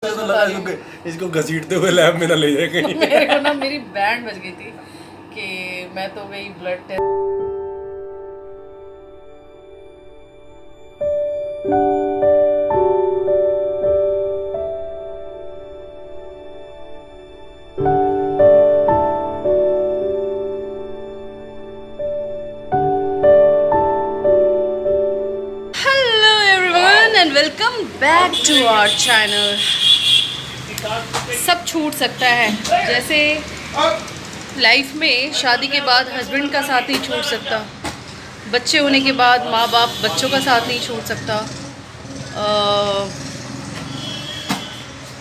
तो लगा इसको घसीटते हुए लैब में ना ले जाए कहीं। मेरे को ना मेरी बैंड बज गई थी कि मैं तो गई blood test. Hello everyone and welcome back to our channel. सब छूट सकता है, जैसे लाइफ में शादी के बाद हस्बैंड का साथ नहीं छूट सकता, बच्चे होने के बाद माँ बाप बच्चों का साथ नहीं छूट सकता,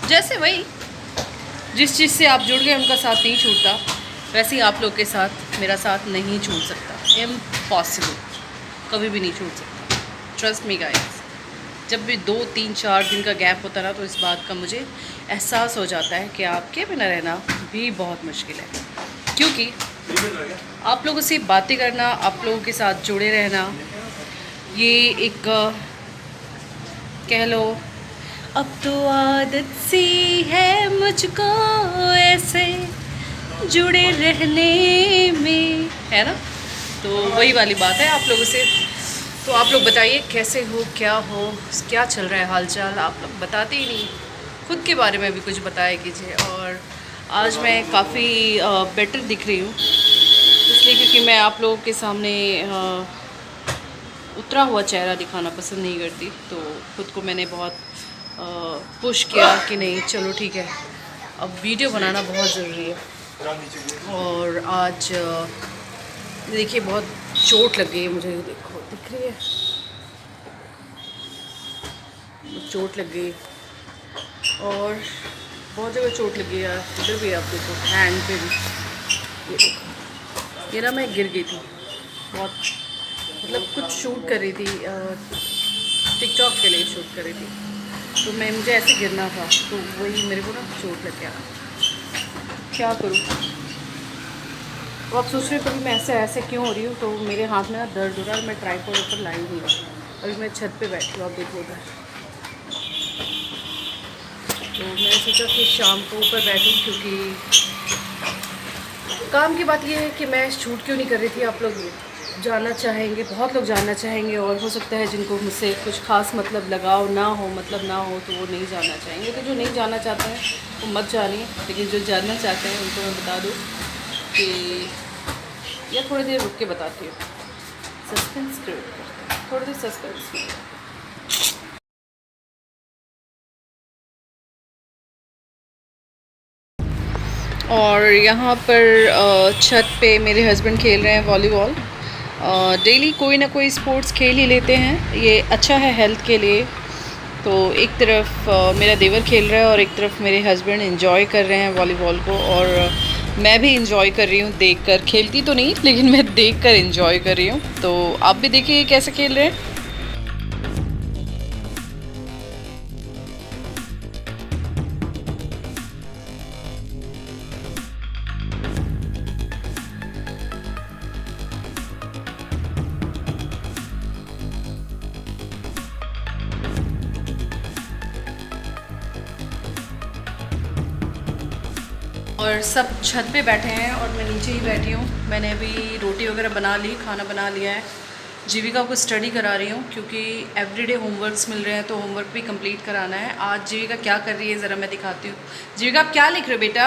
जैसे वही जिस चीज़ से आप जुड़ गए उनका साथ नहीं छूटता, वैसे ही आप लोग के साथ मेरा साथ नहीं छूट सकता। इम्पॉसिबल, कभी भी नहीं छूट सकता। Trust me guys. जब भी 2-3-4 दिन का गैप होता ना तो इस बात का मुझे एहसास हो जाता है कि आपके बिना रहना भी बहुत मुश्किल है, क्योंकि आप लोगों से बातें करना, आप लोगों के साथ जुड़े रहना, ये एक कह लो अब तो आदत सी है मुझको ऐसे जुड़े रहने में, है ना। तो वही वाली बात है आप लोगों से। तो आप लोग बताइए कैसे हो, क्या चल रहा है हालचाल। आप लोग बताते ही नहीं, खुद के बारे में भी कुछ बताया कीजिए। और आज मैं काफ़ी बेटर दिख रही हूँ इसलिए क्योंकि मैं आप लोगों के सामने उतरा हुआ चेहरा दिखाना पसंद नहीं करती। तो खुद को मैंने बहुत पुश किया कि नहीं चलो ठीक है, अब वीडियो बनाना बहुत ज़रूरी है। और आज देखिए बहुत चोट लग गई है मुझे, देखो दिख रही है, चोट लग गई और बहुत जगह चोट लगी है। इधर भी आप देखो, हैंड पे भी, ये देखो, ये ना मैं गिर गई थी बहुत, मतलब कुछ शूट कर रही थी, टिकटॉक के लिए शूट कर रही थी, तो मैं मुझे ऐसे गिरना था, तो वही मेरे को ना चोट लग गया। क्या करूँ। तो आप सोच रहे हो कभी मैं ऐसे क्यों हो रही हूँ, तो मेरे हाथ में ना दर्द हो रहा है और मैं ट्राइपॉड ऊपर लाई हुई हूँ। अभी मैं छत पे बैठी हूँ, आप देखो उधर। तो मैंने सोचा कि शाम को ऊपर बैठूँ, क्योंकि काम की बात ये है कि मैं शूट क्यों नहीं कर रही थी। आप लोग जानना चाहेंगे, बहुत लोग जानना चाहेंगे, और हो सकता है जिनको मुझसे कुछ खास मतलब लगाव ना हो, मतलब ना हो, तो वो नहीं जानना चाहेंगे। तो जो नहीं जानना चाहते हैं वो मत जानिए, लेकिन जो जानना चाहते हैं उनको मैं बता दूँ कि या थोड़ी देर रुक के बताती हूँ, सस्पेंस क्रिएट करते हैं, थोड़ी देर सस्पेंस में। और यहाँ पर छत पे मेरे हस्बैंड खेल रहे हैं वॉलीबॉल। डेली कोई ना कोई स्पोर्ट्स खेल ही लेते हैं, ये अच्छा है हेल्थ के लिए। तो एक तरफ मेरा देवर खेल रहा है और एक तरफ मेरे हस्बैंड एंजॉय कर रहे हैं वॉलीबॉल को, और मैं भी इंजॉय कर रही हूँ देखकर। खेलती तो नहीं, लेकिन मैं देखकर इंजॉय कर रही हूँ। तो आप भी देखिए कैसे खेल रहे हैं। और सब छत पे बैठे हैं और मैं नीचे ही बैठी हूँ। मैंने अभी रोटी वगैरह बना ली, खाना बना लिया है। जीविका को स्टडी करा रही हूँ, क्योंकि एवरीडे होमवर्क्स मिल रहे हैं, तो होमवर्क भी कंप्लीट कराना है। आज जीविका क्या कर रही है ज़रा मैं दिखाती हूँ। जीविका आप क्या लिख रहे हो बेटा?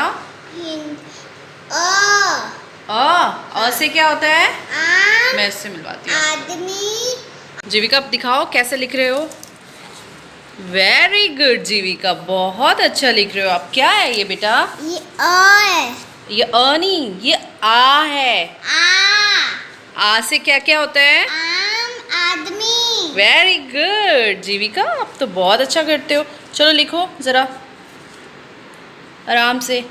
अ से क्या होता है? मैं इससे मिलवाती हूँ। आदमी। जीविका आप दिखाओ कैसे लिख रहे हो। वेरी गुड जीविका, बहुत अच्छा लिख रहे हो आप। क्या है ये बेटा? ये अ है। ये अ नहीं, ये आ है। आ से क्या क्या होता है? आदमी। वेरी गुड जीविका, आप तो बहुत अच्छा करते हो। चलो लिखो ज़रा आराम से।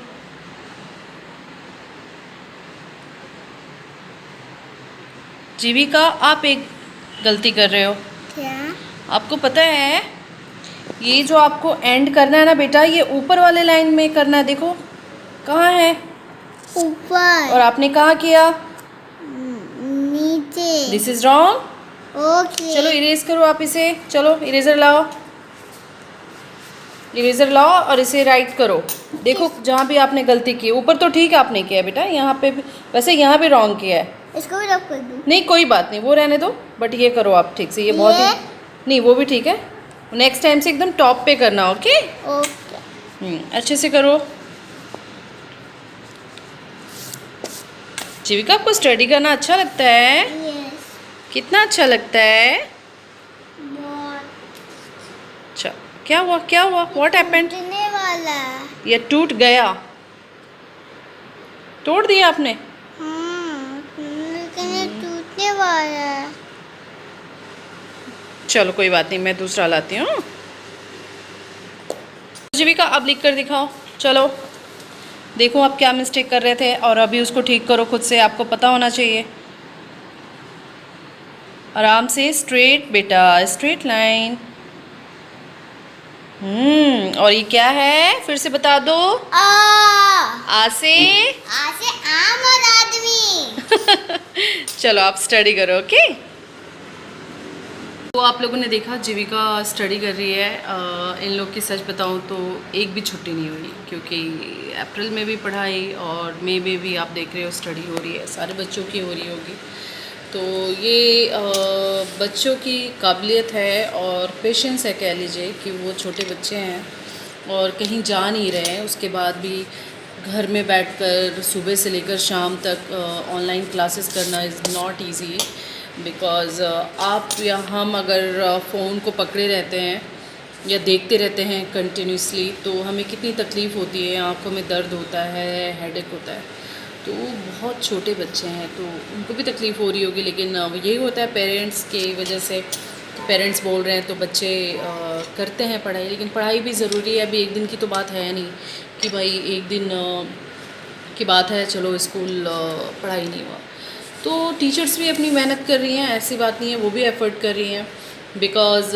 जीविका आप एक गलती कर रहे हो। क्या? आपको पता है ये जो आपको एंड करना है ना बेटा, ये ऊपर वाले लाइन में करना है। देखो कहाँ है? ऊपर। और आपने कहाँ किया? नीचे। This is wrong. ओके। चलो इरेज करो आप इसे, चलो इरेजर लाओ। इरेजर लाओ और इसे राइट करो। देखो जहाँ भी आपने गलती की, ऊपर तो ठीक आपने किया बेटा, यहाँ पे भी वैसे यहाँ पे रॉन्ग किया है। इसको भी रब कर दूँ? नहीं कोई बात नहीं, वो रहने दो, बट ये करो आप ठीक से, ये बहुत ही नहीं, वो भी ठीक है। नेक्स्ट टाइम से एकदम टॉप पे करना, ओके? ओके। अच्छे से करो। जीविका, आपको स्टडी करना अच्छा लगता है? यस। कितना अच्छा लगता है? बहुत। अच्छा, क्या हुआ, क्या हुआ, व्हाट हैपेंड? टूटने वाला है। ये टूट गया, तोड़ दिया आपने? लेकिन ये टूटने वाला है। चलो कोई बात नहीं, मैं दूसरा लाती हूँ। जीविका अब लिख कर दिखाओ, चलो देखो आप क्या मिस्टेक कर रहे थे और अभी उसको ठीक करो खुद से, आपको पता होना चाहिए। आराम से, स्ट्रेट बेटा, स्ट्रेट लाइन। और ये क्या है, फिर से बता दो। आ से आम और आदमी। चलो आप स्टडी करो, ओके? तो आप लोगों ने देखा जीविका स्टडी कर रही है। इन लोग की सच बताऊं तो एक भी छुट्टी नहीं हुई, क्योंकि अप्रैल में भी पढ़ाई और मई में भी आप देख रहे हो स्टडी हो रही है, सारे बच्चों की हो रही होगी। तो ये बच्चों की काबिलियत है और पेशेंस है, कह लीजिए कि वो छोटे बच्चे हैं और कहीं जा नहीं रहे हैं, उसके बाद भी घर में बैठकर सुबह से लेकर शाम तक ऑनलाइन क्लासेस करना इज़ नॉट इजी। बिकॉज़ आप या हम अगर फ़ोन को पकड़े रहते हैं या देखते रहते हैं कंटिन्यूसली, तो हमें कितनी तकलीफ़ होती है, आँखों में दर्द होता है, हेडेक होता है। तो बहुत छोटे बच्चे हैं तो उनको भी तकलीफ़ हो रही होगी, लेकिन यही होता है पेरेंट्स की वजह से। पेरेंट्स बोल रहे हैं तो बच्चे करते हैं पढ़ाई, लेकिन पढ़ाई भी ज़रूरी है। अभी एक दिन की तो बात है नहीं कि भाई एक दिन की बात है चलो स्कूल पढ़ाई नहीं हुआ। तो टीचर्स भी अपनी मेहनत कर रही हैं, ऐसी बात नहीं है, वो भी एफ़र्ट कर रही हैं। बिकॉज़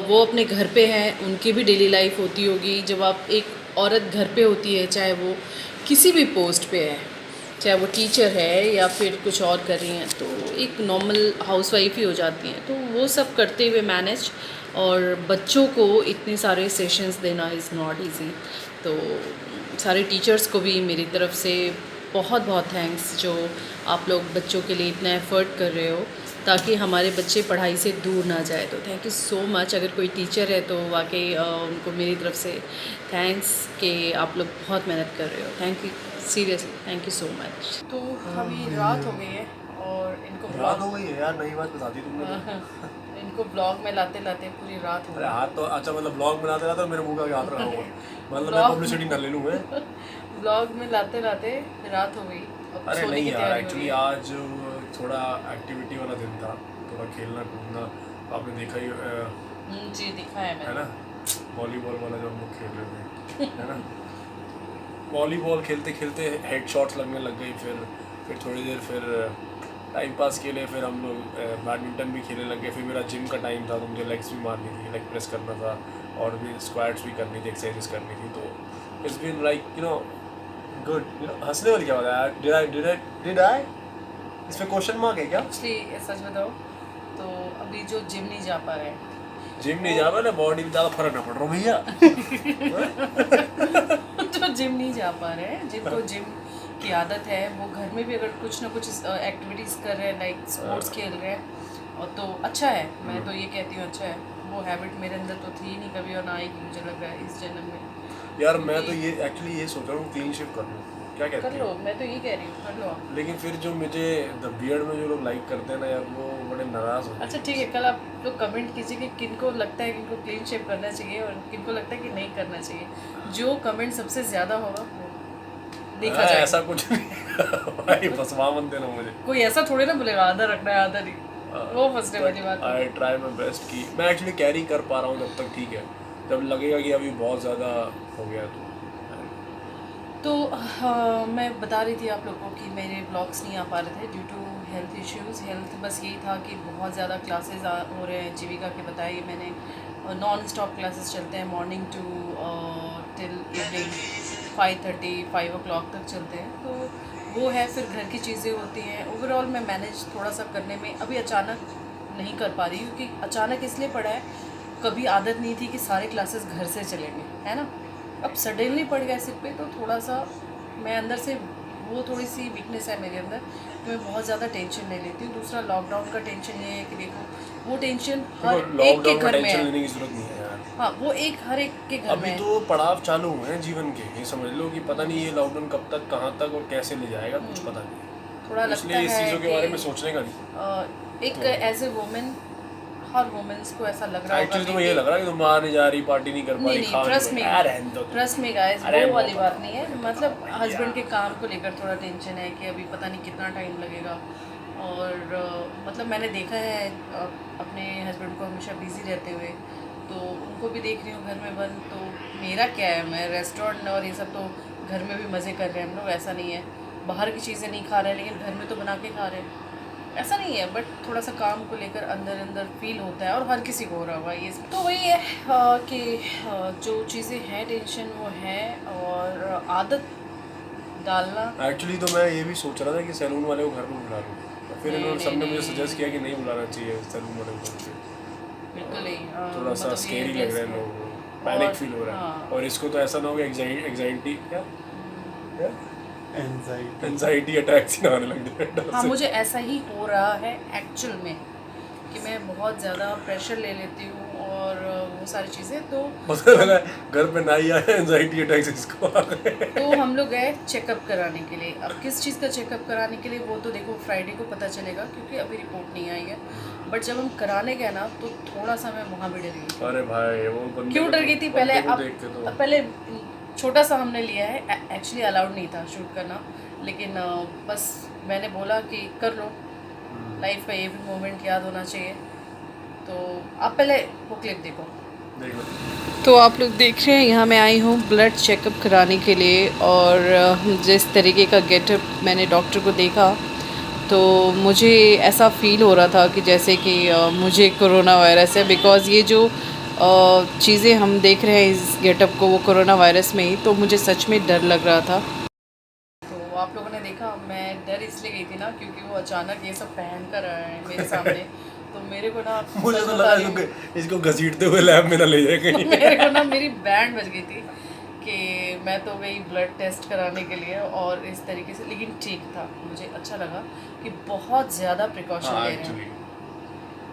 वो अपने घर पे हैं, उनकी भी डेली लाइफ होती होगी। जब आप एक औरत घर पे होती है, चाहे वो किसी भी पोस्ट पे है, चाहे वो टीचर है या फिर कुछ और कर रही हैं, तो एक नॉर्मल हाउसवाइफ ही हो जाती हैं। तो वो सब करते हुए मैनेज, और बच्चों को इतने सारे सेशंस देना इज़ नॉट इजी। तो सारे टीचर्स को भी मेरी तरफ से बहुत बहुत थैंक्स, जो आप लोग बच्चों के लिए इतना एफ़र्ट कर रहे हो ताकि हमारे बच्चे पढ़ाई से दूर ना जाए। तो थैंक यू सो मच। अगर कोई टीचर है तो वाकई उनको मेरी तरफ से थैंक्स कि आप लोग बहुत मेहनत कर रहे हो। Thank you, seriously thank you so much. तो अभी रात हो गई है और इनको रात हो गई है यार, नई बात बता दी तुमने। इनको ब्लॉग में लाते लाते पूरी रात हो अरे गई। हाथ तो अच्छा, मतलब ब्लॉग बनाते रहते मेरे मुंह का हाथ रखा हुआ, मतलब मैं पब्लिसिटी ना ले लूँ मैं। ब्लॉग में लाते लाते रात हो गई। अब अरे सोने नहीं की यार, तैयारी हो एक्चुअली रही है। आज थोड़ा एक्टिविटी वाला दिन था, थोड़ा खेलना कूदना, आपने देखा ही जी दिखा है है मैंने। ना, वॉलीबॉल वाला जो हम लोग खेल रहे थे है ना। वॉलीबॉल खेलते खेलते हेड शॉट्स लगने लग गई, फिर थोड़ी देर फिर टाइम पास के लिए फिर हम लोग बैडमिंटन भी खेलने लग गए। फिर मेरा जिम का टाइम था तो मुझे लेग्स भी मारनी थी, लेग प्रेस करना था और भी स्क्वाट्स भी करनी थी, एक्सरसाइजेस करनी थी। तो it's been like you know good. हंसने वाली क्या बात है, डिड आई इस पे क्वेश्चन मार्क है क्या? एक्चुअली सच बताओ तो अभी जो जिम नहीं जा पा रहे हैं, जिम नहीं जा रहा ना, बॉडी में ज़्यादा फर्क ना पड़ रहा भैया। जो जिम नहीं जा पा रहे हैं, जिनको जिम की आदत है, वो घर में भी अगर कुछ ना कुछ एक्टिविटीज़ कर रहे हैं, लाइक स्पोर्ट्स खेल रहे हैं, और तो अच्छा है। मैं तो ये कहती हूँ अच्छा है। वो हैबिट मेरे अंदर तो थी नहीं कभी और ना आएगी, मुझे लग रहा है इस जन्म में। यार मैं तो ये एक्चुअली ये सोच रहा हूँ क्लीन शेव कर लूँ, क्या कहते कर लो, हो? मैं तो ये कह रही हूँ कर लो। लेकिन फिर जो मुझे द बियर्ड में जो लोग लाइक करते हैं ना यार, वो बड़े नाराज़ होते हैं। अच्छा ठीक है, कल आप लोग कमेंट कीजिए कि किनको लगता है कि इनको क्लीन शेव करना चाहिए और किनको लगता है कि नहीं करना चाहिए। जो कमेंट सबसे ज़्यादा होगा वो देखा जाए। ऐसा कुछ नहीं भाई, फसवा मत देना मुझे। कोई ऐसा थोड़ी ना बोलेगा आधा रखना है आधा नहीं, वो फंसने वाली बात है। आई ट्राई माई बेस्ट की मैं एक्चुअली कैरी कर पा रहा हूँ जब तक ठीक है, जब लगेगा कि अभी बहुत ज़्यादा हो गया तो हाँ, मैं बता रही थी आप लोगों को कि मेरे ब्लॉग्स नहीं आ पा रहे थे due to health issues. Health बस यही था कि बहुत ज़्यादा क्लासेस हो रहे हैं। जीविका के बताइए, मैंने नॉन स्टॉप क्लासेस चलते हैं morning to till evening 5 o'clock तक चलते हैं। तो वो है, फिर घर की चीज़ें होती हैं। ओवरऑल मैं मैनेज थोड़ा सा करने में अभी अचानक नहीं कर पा रही, क्योंकि अचानक इसलिए पड़ा है कभी आदत नहीं थी कि सारे क्लासेस घर से चलेंगे, है ना। अब सडनली पड़ गया सिर पे, तो थोड़ा सा मैं अंदर से वो थोड़ी सी वीकनेस है मेरे अंदर कि मैं बहुत ज़्यादा टेंशन ले लेती हूँ। दूसरा लॉकडाउन का टेंशन ये है कि देखो वो टेंशन हर एक के घर में टेंशन है। लेने की जरूरत नहीं है यार। हाँ, वो एक हर एक के घर में अभी है। तो पड़ाव चालू हुए हैं जीवन के, ये समझ लो कि पता नहीं ये लॉकडाउन कब तक, कहाँ तक और कैसे ले जाएगा, कुछ पता नहीं। थोड़ा लगता इसलिए इस है चीज़ों के बारे में कि सोचने का नहीं। एक एज ए वुमेन हर वुमेन्स को ऐसा लग रहा एक्चुअली तुम्हें ये लग रहा है कि तुम बाहर नहीं जा रही, पार्टी नहीं कर पा रही, खा ट्रस्ट नहीं में यार, रहने दो। ट्रस्ट में गाइस, अरे वो वाली बाबा। बात नहीं है। मतलब हस्बैंड के काम को लेकर थोड़ा टेंशन है कि अभी पता नहीं कितना टाइम लगेगा। और मतलब मैंने देखा है अपने हस्बैंड को हमेशा बिजी रहते हुए, तो उनको भी देख रही हूँ घर में बंद। तो मेरा क्या है, मैं रेस्टोरेंट और ये सब तो घर में भी मज़े कर रहे हैं हम लोग, ऐसा नहीं है। बाहर की चीज़ें नहीं खा रहे हैं, लेकिन घर में तो बना के खा रहे हैं, ऐसा नहीं है। बट थोड़ा सा काम को लेकर अंदर अंदर फील होता है, और हर किसी को हो रहा हुआ ये। तो वही है कि जो चीज़ें हैं टेंशन वो है, और आदत डालना। एक्चुअली तो मैं ये भी सोच रहा था कि सैलून वाले को घर में बुला लूँ, फिर नहीं, इन्होंने नहीं, सबने मुझे नहीं। सजेस्ट किया कि नहीं बुलाना चाहिए सैलून वाले को। बिल्कुल नहीं। थोड़ा सा मतलब स्केरी ये लग रहा है लोगों को, पैनिक फील हो रहा है। हाँ। और इसको तो ऐसा ना हो कि एंजाइटी क्या एंजाइटी एंजाइटी अटैक्स ही ना आने लग जाए डर हाँ, से। मुझे ऐसा ही हो रहा है एक्चुअल में, कि मैं बहुत ज़्यादा प्रेशर ले लेती हूँ और वो सारी चीज़ें। तो पता लगा घर पे ना ही आया, एंजाइटी अटैक्स इसको आ गए। तो हम लोग गए चेकअप कराने के लिए। अब किस चीज़ का चेकअप कराने के लिए, वो तो देखो फ्राइडे को पता चलेगा, क्योंकि अभी रिपोर्ट नहीं आई है। बट जब हम कराने गए ना, तो थोड़ा सा मैं वहाँ भी डर गई। अरे भाई वो बंदे क्यों को डर तो- गई थी बंदे पहले? को अब देख के तो पहले छोटा सा हमने लिया है, एक्चुअली अलाउड नहीं था शूट करना, लेकिन बस मैंने बोला कि कर लो, लाइफ का ये भी मोमेंट याद होना चाहिए। तो आप पहले वो क्लिप देखो। देख लो। तो आप लोग देख रहे हैं, यहाँ मैं आई हूँ ब्लड चेकअप कराने के लिए, और जिस तरीके का गेटअप मैंने डॉक्टर को देखा, तो मुझे ऐसा फील हो रहा था कि जैसे कि मुझे कोरोना वायरस है। बिकॉज़ ये जो चीज़ें हम देख रहे हैं इस गेटअप को, वो कोरोना वायरस में ही, तो मुझे सच में डर लग रहा था। तो आप लोगों ने देखा, मैं डर इसलिए गई थी ना, क्योंकि वो अचानक ये सब पहन कर आए हैं मेरे सामने। तो मेरे को ना, मुझे तो सच लगा बता रही हूँ, इसको घसीटते हुए लैब में ना ले जाए कहीं। मेरे को ना मेरी बैंड बज गई थी कि मैं तो गई ब्लड टेस्ट कराने के लिए, और इस तरीके से। लेकिन ठीक था, मुझे अच्छा लगा कि बहुत ज़्यादा प्रिकॉशन ले रहे हैं। एक्चुअली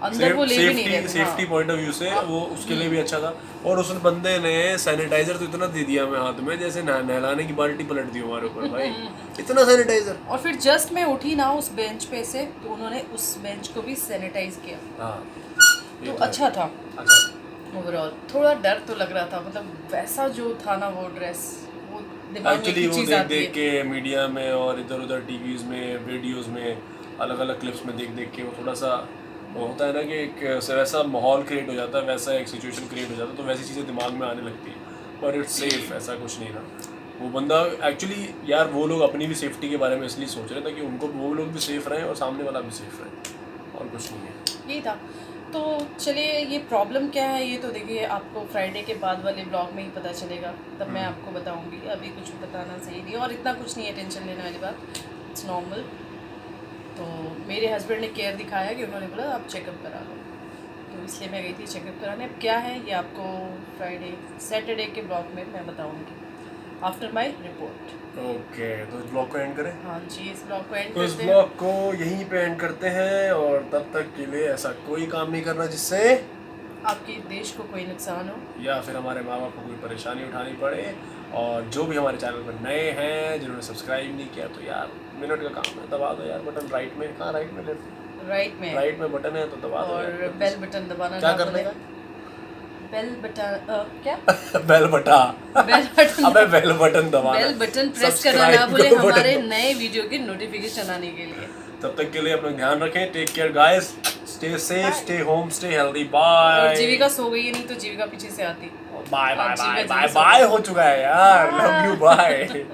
अंदर वो ले भी नहीं रहे थे। सेफ्टी हाँ। पॉइंट ऑफ व्यू से वो उसके लिए भी अच्छा था। और उस बंदे ने सैनिटाइजर तो इतना दे दिया हमें हाथ में, जैसे नहलाने की बाल्टी पलट दी हमारे ऊपर भाई। इतना सैनिटाइजर। और फिर जस्ट मैं उठी ना उस बेंच पे से, तो उन्होंने उस बेंच को भी सैनिटाइज किया। हाँ तो अच्छा था अच्छा। ओवरऑल। थोड़ा डर तो लग रहा था, मतलब वैसा जो था ना वो ड्रेस, वो दिमाग में एक्चुअली एक वो चीज़ देख आती देख है। के मीडिया में और इधर उधर टीवीज में, वीडियोस में, अलग अलग क्लिप्स में देख देख के वो थोड़ा सा वो होता है ना कि एक वैसा माहौल क्रिएट हो जाता है, वैसा एक सिचुएशन क्रिएट हो जाता है, तो वैसी चीज़ें दिमाग में आने लगती है। पर इट्स सेफ, ऐसा कुछ नहीं था। वो बंदा एक्चुअली यार, वो लोग अपनी भी सेफ्टी के बारे में इसलिए सोच रहे थे कि उनको, वो लोग भी सेफ रहें और सामने वाला भी सेफ रहे, और कुछ नहीं है। यही था। तो चलिए, ये प्रॉब्लम क्या है ये तो देखिए आपको फ्राइडे के बाद वाले ब्लॉग में ही पता चलेगा, तब मैं आपको बताऊंगी। अभी कुछ बताना सही नहीं, और इतना कुछ नहीं है टेंशन लेने वाली बात, इट्स नॉर्मल। तो मेरे हस्बैंड ने केयर दिखाया कि उन्होंने बोला आप चेकअप करा लो, तो इसलिए मैं गई थी चेकअप कराने। अब क्या है ये आपको सैटरडे के ब्लॉग में मैं बताऊंगी, आफ्टर माय रिपोर्ट। ओके, तो इस ब्लॉग को एंड करें। हाँ जी, इस ब्लॉग को एंड तो इस करते हैं। ब्लॉग को यहीं पे एंड करते हैं, और तब तक के लिए ऐसा कोई काम नहीं करना जिससे आपके देश को कोई नुकसान हो, या फिर हमारे माँ बाप को कोई परेशानी उठानी पड़े। और जो भी हमारे चैनल पर नए हैं, जिन्होंने सब्सक्राइब नहीं किया, तो यार मिनट का काम है, दबा दो यार बटन राइट में। कहाँ राइट में? राइट में, राइट में बटन है तो दबा दो और यार। बेल बटन दबाना क्या ना करने भूलें। का? बेल बटन क्या? बेल बटा। बेल बटन अबे बेल बटन दबाना। बेल बटन प्रेस करना Subscribe ना भूलें करो बटन हमारे दबाओ। नए वीडियो के नोटिफिकेशन आने के लिए। तब तक के लिए अपना ध्यान रखें। Take care guys, stay safe, stay home, stay healthy. और बाय जीविका सो गई है, नहीं तो जीविका पीछे से आती। बाय बाय जीविका बाय जल्दी बाय सो बाय हो चुका है यार। Love you, bye.